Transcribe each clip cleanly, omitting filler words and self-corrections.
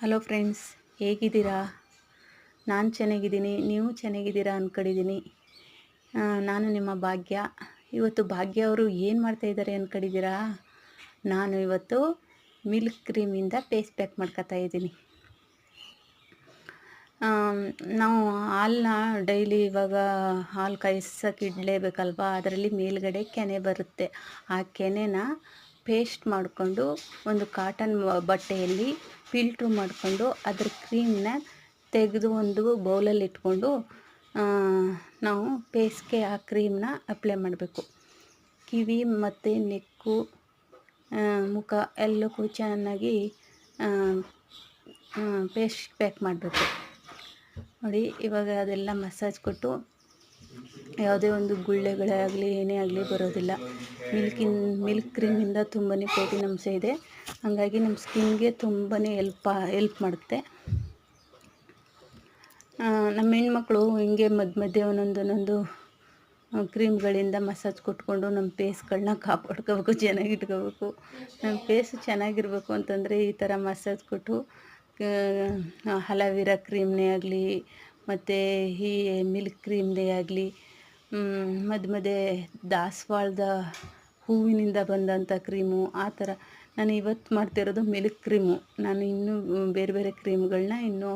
Hello friends, ಹೇಗಿದ್ದೀರಾ? ನಾನು ಚೆನ್ನಾಗಿದ್ದೀನಿ. ನೀವು ಚೆನ್ನಾಗಿದ್ದೀರಾ ಅಂದ್ಕೊಂಡಿದ್ದೀನಿ. ನಾನು ನಿಮ್ಮ ಭಾಗ್ಯ. ಇವತ್ತು ಭಾಗ್ಯ ಅವರು ಏನು ಮಾಡ್ತಾಯಿದ್ದಾರೆ ಅಂದ್ಕೊಂಡಿದ್ದೀರಾ? ನಾನು ಇವತ್ತು ಮಿಲ್ಕ್ ಕ್ರೀಮಿಂದ ಫೇಸ್ ಪ್ಯಾಕ್ ಮಾಡ್ಕೊತಾ ಇದ್ದೀನಿ. ನಾವು ಹಾಲನ್ನ ಡೈಲಿ ಇವಾಗ ಹಾಲು ಕಾಯಿಸೋಕೆ ಇಡಲೇಬೇಕಲ್ವಾ, ಅದರಲ್ಲಿ ಮೇಲ್ಗಡೆ ಕೆನೆ ಬರುತ್ತೆ. ಆ ಕೆನೆನ ಪೇಸ್ಟ್ ಮಾಡಿಕೊಂಡು ಒಂದು ಕಾಟನ್ ಬಟ್ಟೆಯಲ್ಲಿ ಫಿಲ್ಟ್ರ್ ಮಾಡಿಕೊಂಡು ಅದ್ರ ಕ್ರೀಮ್ನ ತೆಗೆದು ಒಂದು ಬೌಲಲ್ಲಿ ಇಟ್ಕೊಂಡು ನಾವು ಫೇಸ್ಗೆ ಆ ಕ್ರೀಮ್ನ ಅಪ್ಲೈ ಮಾಡಬೇಕು. ಕಿವಿ ಮತ್ತು ನೆಕ್ಕು, ಮುಖ ಎಲ್ಲಕ್ಕೂ ಚೆನ್ನಾಗಿ ಪೇಸ್ಟ್ ಪ್ಯಾಕ್ ಮಾಡಬೇಕು. ನೋಡಿ, ಇವಾಗ ಅದೆಲ್ಲ ಮಸಾಜ್ ಕೊಟ್ಟು ಯಾವುದೇ ಒಂದು ಗುಳ್ಳೆಗಳೇ ಆಗಲಿ ಏನೇ ಆಗಲಿ ಬರೋದಿಲ್ಲ. ಮಿಲ್ಕ್ ಕ್ರೀಮಿಂದ ತುಂಬಾ ಪ್ರೋಟೀನ್ ಅಂಶ ಇದೆ. ಹಾಗಾಗಿ ನಮ್ಮ ಸ್ಕಿನ್ಗೆ ತುಂಬಾ ಹೆಲ್ಪ್ ಮಾಡುತ್ತೆ. ನಮ್ಮ ಹೆಣ್ಮಕ್ಳು ಹಿಂಗೆ ಮಧ್ಯೆ ಒಂದೊಂದು ಕ್ರೀಮ್ಗಳಿಂದ ಮಸಾಜ್ ಕೊಟ್ಕೊಂಡು ನಮ್ಮ ಫೇಸ್ಗಳನ್ನ ಕಾಪಾಡ್ಕೋಬೇಕು, ಚೆನ್ನಾಗಿಟ್ಕೋಬೇಕು. ನಮ್ಮ ಫೇಸ್ ಚೆನ್ನಾಗಿರಬೇಕು ಅಂತಂದರೆ ಈ ಥರ ಮಸಾಜ್ ಕೊಟ್ಟು ಅಲೋವೆರಾ ಕ್ರೀಮ್ನೇ ಆಗಲಿ ಮತ್ತು ಈ ಮಿಲ್ಕ್ ಕ್ರೀಮ್ದೇ ಆಗಲಿ ಮಧ್ಯೆ ದಾಸವಾಳದ ಹೂವಿನಿಂದ ಬಂದಂಥ ಕ್ರೀಮು, ಆ ಥರ. ನಾನು ಇವತ್ತು ಮಾಡ್ತಿರೋದು ಮಿಲ್ಕ್ ಕ್ರೀಮು. ನಾನು ಇನ್ನೂ ಬೇರೆ ಬೇರೆ ಕ್ರೀಮ್ಗಳನ್ನ ಇನ್ನೂ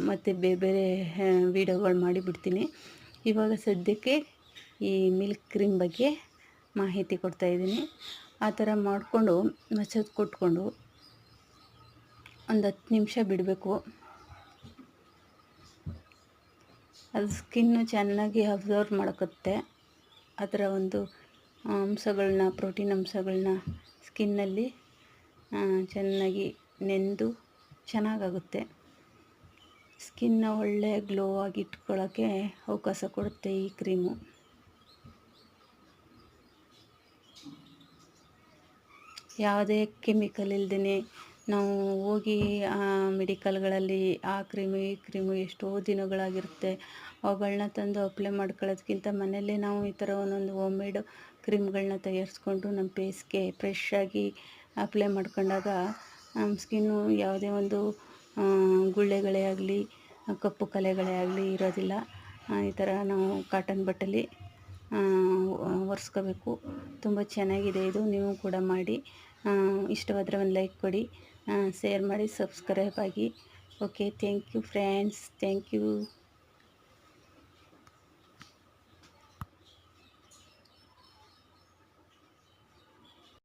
ಮತ್ತು ಬೇರೆ ಬೇರೆ ವೀಡಿಯೋಗಳು ಮಾಡಿಬಿಡ್ತೀನಿ. ಇವಾಗ ಸದ್ಯಕ್ಕೆ ಈ ಮಿಲ್ಕ್ ಕ್ರೀಮ್ ಬಗ್ಗೆ ಮಾಹಿತಿ ಕೊಡ್ತಾಯಿದ್ದೀನಿ. ಆ ಥರ ಮಾಡಿಕೊಂಡು ಮಸಾಜ್ ಕೊಟ್ಕೊಂಡು ಒಂದು 10 ನಿಮಿಷ ಬಿಡಬೇಕು. ಅದು ಸ್ಕಿನ್ನು ಚೆನ್ನಾಗಿ ಅಬ್ಸರ್ವ್ ಮಾಡೋಕ್ಕತ್ತೆ. ಅದರ ಒಂದು ಅಂಶಗಳನ್ನ, ಪ್ರೋಟೀನ್ ಅಂಶಗಳನ್ನ ಸ್ಕಿನ್ನಲ್ಲಿ ಚೆನ್ನಾಗಿ ನೆಂದು ಚೆನ್ನಾಗಾಗುತ್ತೆ. ಸ್ಕಿನ್ನ ಒಳ್ಳೆ ಗ್ಲೋ ಆಗಿ ಇಟ್ಕೊಳ್ಳೋಕ್ಕೆ ಅವಕಾಶ ಕೊಡುತ್ತೆ ಈ ಕ್ರೀಮು. ಯಾವುದೇ ಕೆಮಿಕಲ್ ಇಲ್ಲದೇ ನಾವು ಹೋಗಿ ಮೆಡಿಕಲ್ಗಳಲ್ಲಿ ಆ ಕ್ರೀಮು ಈ ಕ್ರೀಮು ಎಷ್ಟೋ ದಿನಗಳಾಗಿರುತ್ತೆ, ಅವುಗಳನ್ನ ತಂದು ಅಪ್ಲೈ ಮಾಡ್ಕೊಳ್ಳೋದ್ಕಿಂತ ಮನೆಯಲ್ಲೇ ನಾವು ಈ ಥರ ಒಂದೊಂದು ಹೋಮ್ ಮೇಡ್ ಕ್ರೀಮ್ಗಳನ್ನ ತಯಾರಿಸ್ಕೊಂಡು ನಮ್ಮ ಫೇಸ್ಗೆ ಫ್ರೆಶ್ ಆಗಿ ಅಪ್ಲೈ ಮಾಡ್ಕೊಂಡಾಗ ನಮ್ಮ ಸ್ಕಿನ್ನು ಯಾವುದೇ ಒಂದು ಗುಳ್ಳೆಗಳೇ ಆಗಲಿ ಕಪ್ಪು ಕಲೆಗಳೇ ಆಗಲಿ ಇರೋದಿಲ್ಲ. ಈ ಥರ ನಾವು ಕಾಟನ್ ಬಟ್ಟೆಲಿ ಒರೆಸ್ಕೋಬೇಕು. ತುಂಬ ಚೆನ್ನಾಗಿದೆ ಇದು, ನೀವು ಕೂಡ ಮಾಡಿ. ಇಷ್ಟವಾದರೆ ಒಂದು ಲೈಕ್ ಕೊಡಿ, ಶೇರ್ ಮಾಡಿ, ಸಬ್ಸ್ಕ್ರೈಬ್ ಆಗಿ. Okay, thank you friends, thank you.